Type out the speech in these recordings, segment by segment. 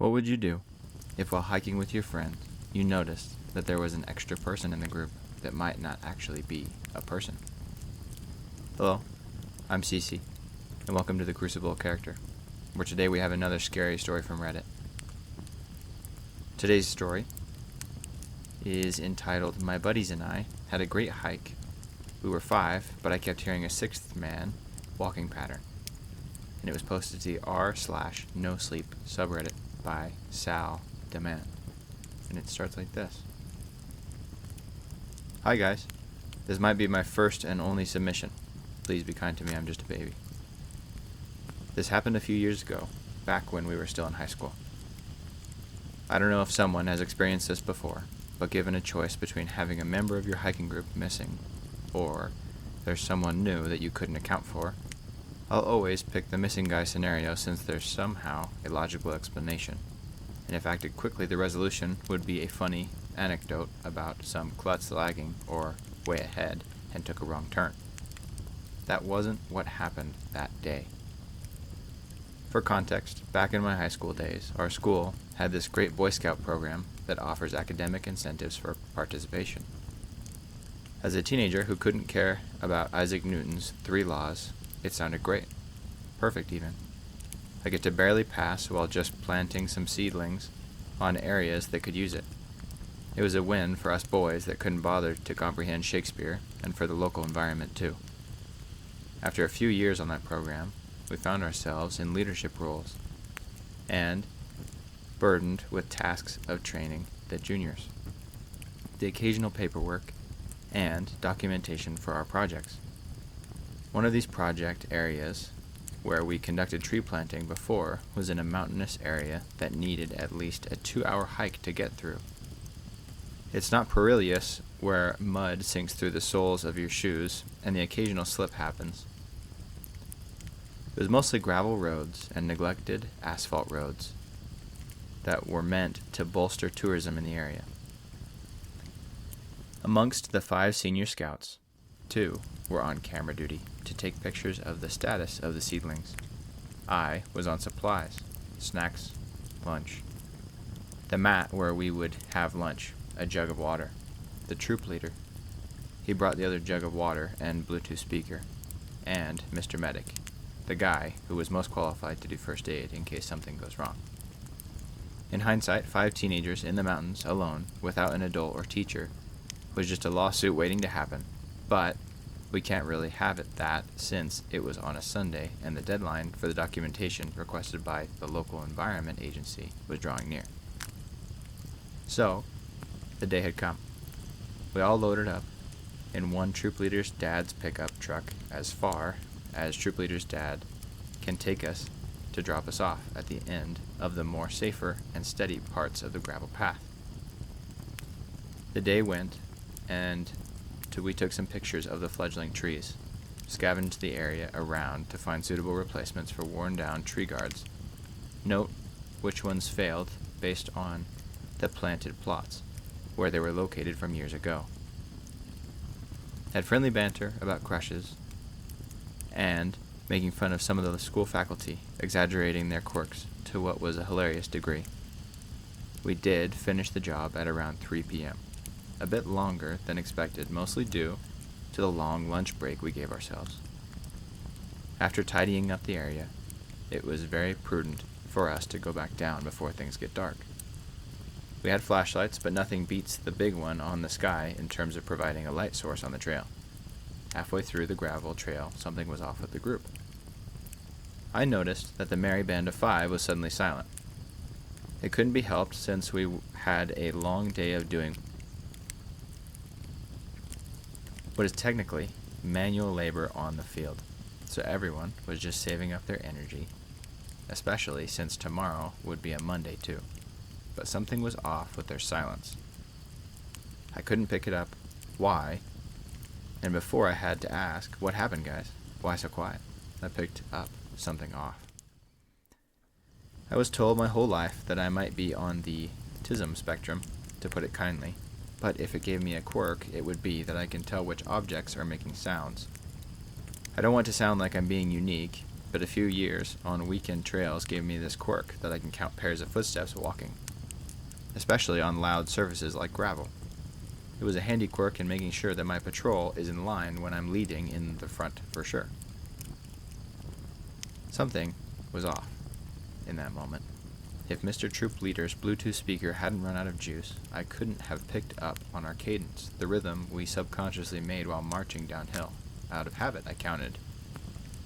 What would you do if while hiking with your friends, you noticed that there was an extra person in the group that might not actually be a person? Hello, I'm Cece, and welcome to the Crucible Character, where today we have another scary story from Reddit. Today's story is entitled, "My Buddies and I Had a Great Hike. We were 5, but I kept hearing a 6th man walking pattern." And it was posted to the r/NoSleep subreddit by Sal Demand. And it starts like this. "Hi guys. This might be my first and only submission. Please be kind to me, I'm just a baby. This happened a few years ago, back when we were still in high school. I don't know if someone has experienced this before, but given a choice between having a member of your hiking group missing, or there's someone new that you couldn't account for, I'll always pick the missing guy scenario since there's somehow a logical explanation, and if acted quickly the resolution would be a funny anecdote about some klutz lagging or way ahead and took a wrong turn. That wasn't what happened that day. For context, back in my high school days, our school had this great Boy Scout program that offers academic incentives for participation. As a teenager who couldn't care about Isaac Newton's 3 laws, it sounded great. Perfect, even. I get to barely pass while just planting some seedlings on areas that could use it. It was a win for us boys that couldn't bother to comprehend Shakespeare, and for the local environment too. After a few years on that program, we found ourselves in leadership roles, and burdened with tasks of training the juniors, the occasional paperwork, and documentation for our projects. One of these project areas where we conducted tree planting before was in a mountainous area that needed at least a 2-hour hike to get through. It's not perilous where mud sinks through the soles of your shoes and the occasional slip happens. It was mostly gravel roads and neglected asphalt roads that were meant to bolster tourism in the area. Amongst the 5 senior scouts, 2 were on camera duty to take pictures of the status of the seedlings. I was on supplies, snacks, lunch, the mat where we would have lunch, a jug of water, the troop leader. He brought the other jug of water and Bluetooth speaker, and Mr. Medic, the guy who was most qualified to do first aid in case something goes wrong. In hindsight, 5 teenagers in the mountains alone, without an adult or teacher, was just a lawsuit waiting to happen, but we can't really have it that since it was on a Sunday and the deadline for the documentation requested by the local environment agency was drawing near. So, the day had come. We all loaded up in one troop leader's dad's pickup truck as far as troop leader's dad can take us to drop us off at the end of the more safer and steady parts of the gravel path. The day went, and we took some pictures of the fledgling trees, scavenged the area around to find suitable replacements for worn-down tree guards. Note which ones failed based on the planted plots, where they were located from years ago. Had friendly banter about crushes, and making fun of some of the school faculty, exaggerating their quirks to what was a hilarious degree. We did finish the job at around 3 p.m., a bit longer than expected, mostly due to the long lunch break we gave ourselves. After tidying up the area, it was very prudent for us to go back down before things get dark. We had flashlights, but nothing beats the big one on the sky in terms of providing a light source on the trail. Halfway through the gravel trail, something was off with the group. I noticed that the merry band of 5 was suddenly silent. It couldn't be helped since we had a long day of doing what is technically manual labor on the field, so everyone was just saving up their energy, especially since tomorrow would be a Monday too. But something was off with their silence. I couldn't pick it up. Why? And before I had to ask, "What happened, guys? Why so quiet?" I picked up something off. I was told my whole life that I might be on the autism spectrum, to put it kindly, but if it gave me a quirk, it would be that I can tell which objects are making sounds. I don't want to sound like I'm being unique, but a few years on weekend trails gave me this quirk that I can count pairs of footsteps walking, especially on loud surfaces like gravel. It was a handy quirk in making sure that my patrol is in line when I'm leading in the front for sure. Something was off in that moment. If Mr. Troop Leader's Bluetooth speaker hadn't run out of juice, I couldn't have picked up on our cadence, the rhythm we subconsciously made while marching downhill. Out of habit, I counted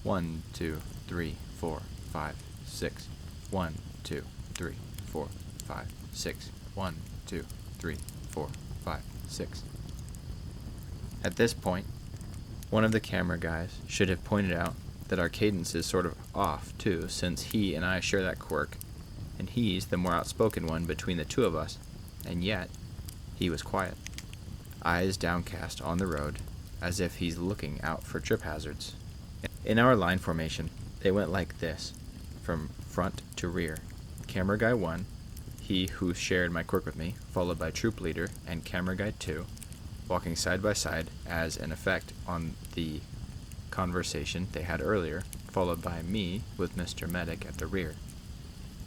1, 2, 3, 4, 5, 6. 1, 2, 3, 4, 5, 6. 1, 2, 3, 4, 5, 6. At this point, one of the camera guys should have pointed out that our cadence is sort of off too, since he and I share that quirk, and he's the more outspoken one between the two of us, and yet he was quiet, eyes downcast on the road, as if he's looking out for trip hazards. In our line formation, they went like this, from front to rear. Camera guy 1, he who shared my quirk with me, followed by troop leader and camera guy 2, walking side by side as an effect on the conversation they had earlier, followed by me with Mr. Medic at the rear.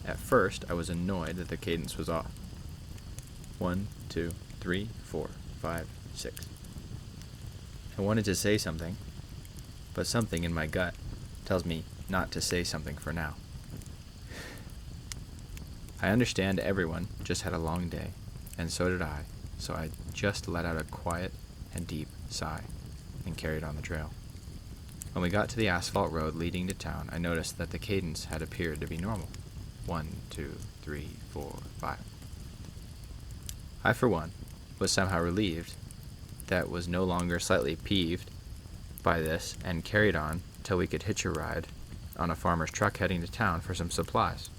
At first, I was annoyed that the cadence was off. 1, 2, 3, 4, 5, 6. I wanted to say something, but something in my gut tells me not to say something for now. I understand everyone just had a long day, and so did I, so I just let out a quiet and deep sigh and carried on the trail. When we got to the asphalt road leading to town, I noticed that the cadence had appeared to be normal. 1, 2, 3, 4, 5. I, for one, was somehow relieved that was no longer slightly peeved by this and carried on till we could hitch a ride on a farmer's truck heading to town for some supplies.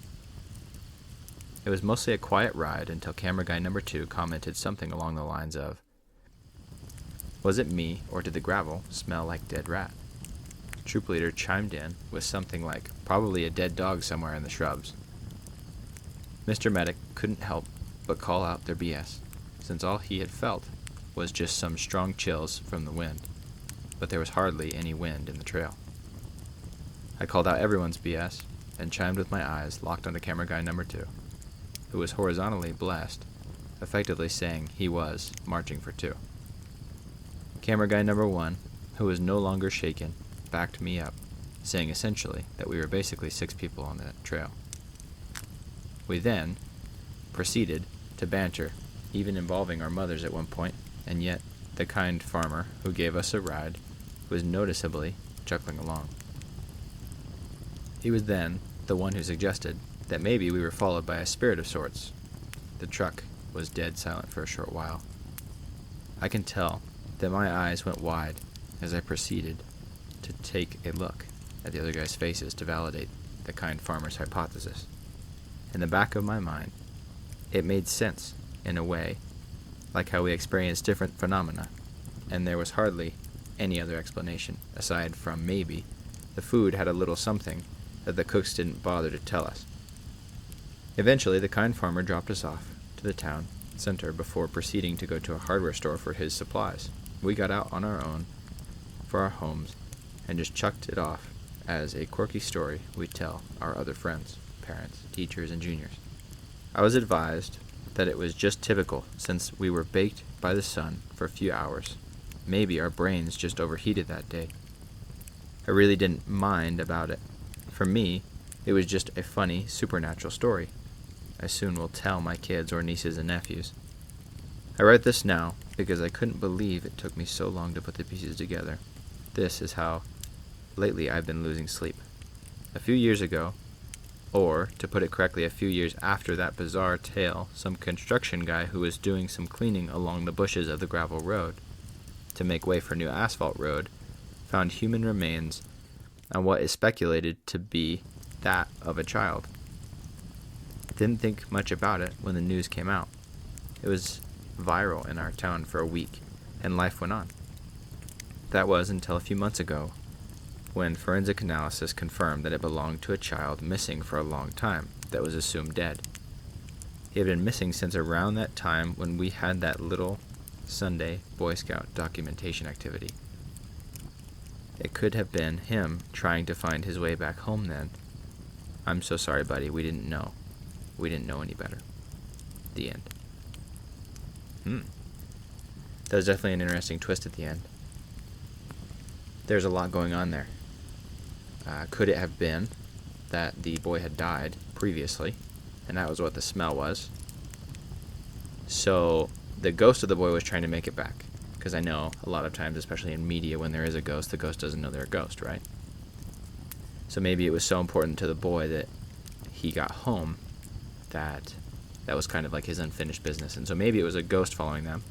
It was mostly a quiet ride until camera guy number 2 commented something along the lines of, "Was it me, or did the gravel smell like dead rat?" Troop leader chimed in with something like, "Probably a dead dog somewhere in the shrubs." Mr. Medic couldn't help but call out their BS, since all he had felt was just some strong chills from the wind, but there was hardly any wind in the trail. I called out everyone's BS and chimed with my eyes locked onto camera guy number 2, who was horizontally blessed, effectively saying he was marching for 2. Camera guy number 1, who was no longer shaken, backed me up, saying essentially that we were basically 6 people on the trail. We then proceeded to banter, even involving our mothers at one point, and yet the kind farmer who gave us a ride was noticeably chuckling along. He was then the one who suggested that maybe we were followed by a spirit of sorts. The truck was dead silent for a short while. I can tell that my eyes went wide as I proceeded to take a look at the other guys' faces to validate the kind farmer's hypothesis. In the back of my mind, it made sense in a way, like how we experience different phenomena, and there was hardly any other explanation, aside from maybe the food had a little something that the cooks didn't bother to tell us. Eventually, the kind farmer dropped us off to the town center before proceeding to go to a hardware store for his supplies. We got out on our own for our homes and just chucked it off as a quirky story we'd tell our other friends, parents, teachers, and juniors. I was advised that it was just typical since we were baked by the sun for a few hours. Maybe our brains just overheated that day. I really didn't mind about it. For me, it was just a funny, supernatural story I soon will tell my kids or nieces and nephews. I write this now because I couldn't believe it took me so long to put the pieces together. This is how lately I've been losing sleep. A few years ago, or, to put it correctly, a few years after that bizarre tale, some construction guy who was doing some cleaning along the bushes of the gravel road to make way for new asphalt road found human remains on what is speculated to be that of a child. Didn't think much about it when the news came out. It was viral in our town for a week, and life went on. That was until a few months ago, when forensic analysis confirmed that it belonged to a child missing for a long time that was assumed dead. He had been missing since around that time when we had that little Sunday Boy Scout documentation activity. it could have been him trying to find his way back home then. I'm so sorry, buddy. We didn't know. We didn't know any better. The end. That was definitely an interesting twist at the end. There's a lot going on there. Could it have been that the boy had died previously, and that was what the smell was? So the ghost of the boy was trying to make it back. Because I know a lot of times, especially in media, when there is a ghost, the ghost doesn't know they're a ghost, right? So maybe it was so important to the boy that he got home that was kind of like his unfinished business. And so maybe it was a ghost following them.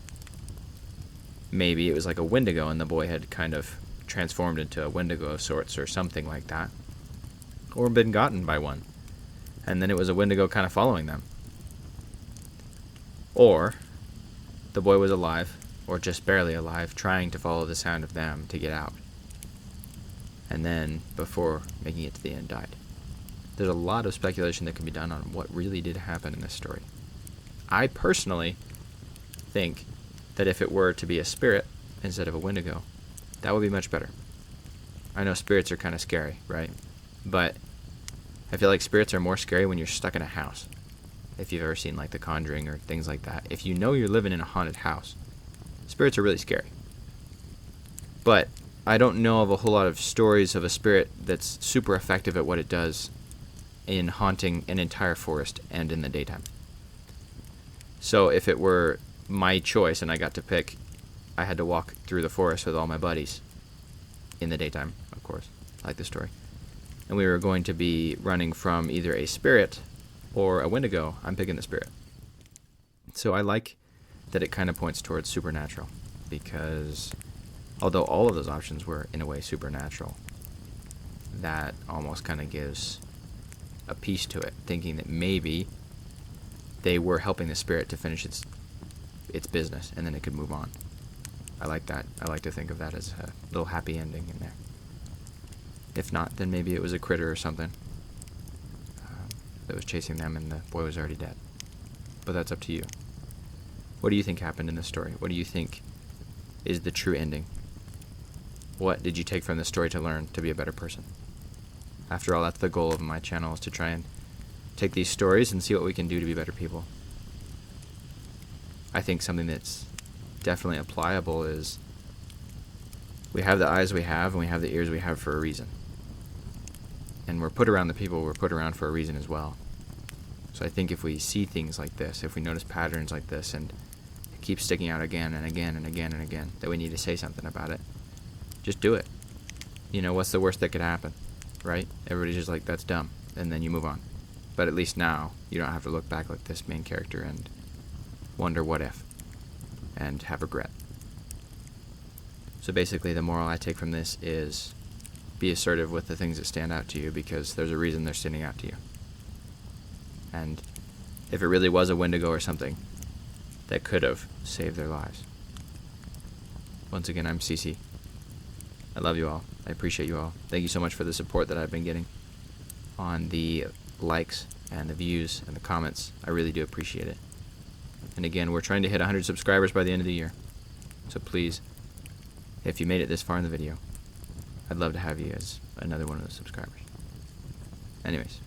Maybe it was like a Wendigo and the boy had kind of transformed into a Wendigo of sorts or something like that. Or been gotten by one. And then it was a Wendigo kind of following them. Or the boy was alive, or just barely alive, trying to follow the sound of them to get out. And then, before making it to the end, died. There's a lot of speculation that can be done on what really did happen in this story. I personally think that if it were to be a spirit instead of a Wendigo, that would be much better. I know spirits are kind of scary, right? But I feel like spirits are more scary when you're stuck in a house. If you've ever seen like The Conjuring or things like that. If you know you're living in a haunted house, spirits are really scary. But I don't know of a whole lot of stories of a spirit that's super effective at what it does in haunting an entire forest and in the daytime. So if it were my choice and I got to pick, I had to walk through the forest with all my buddies in the daytime, of course, like the story. And we were going to be running from either a spirit or a Wendigo. I'm picking the spirit. So I like that it kind of points towards supernatural, because although all of those options were in a way supernatural, that almost kind of gives a piece to it, thinking that maybe they were helping the spirit to finish its business and then it could move on. I like that. I like to think of that as a little happy ending in there. If not, then maybe it was a critter or something that was chasing them and the boy was already dead. But that's up to you. What do you think happened in this story? What do you think is the true ending? What did you take from this story to learn to be a better person? After all, that's the goal of my channel, is to try and take these stories and see what we can do to be better people. I think something that's definitely applicable is we have the eyes we have and we have the ears we have for a reason. And we're put around the people we're put around for a reason as well. So I think if we see things like this, if we notice patterns like this, and it keeps sticking out again and again and again and again, that we need to say something about it, just do it. You know, what's the worst that could happen, right? Everybody's just like, that's dumb, and then you move on. But at least now, you don't have to look back like this main character and wonder what if, and have regret. So basically, the moral I take from this is be assertive with the things that stand out to you, because there's a reason they're standing out to you. And if it really was a Wendigo or something, that could have saved their lives. Once again, I'm Cece. I love you all. I appreciate you all. Thank you so much for the support that I've been getting on the likes and the views and the comments. I really do appreciate it. And again, we're trying to hit 100 subscribers by the end of the year. So please, if you made it this far in the video, I'd love to have you as another one of those subscribers. Anyways,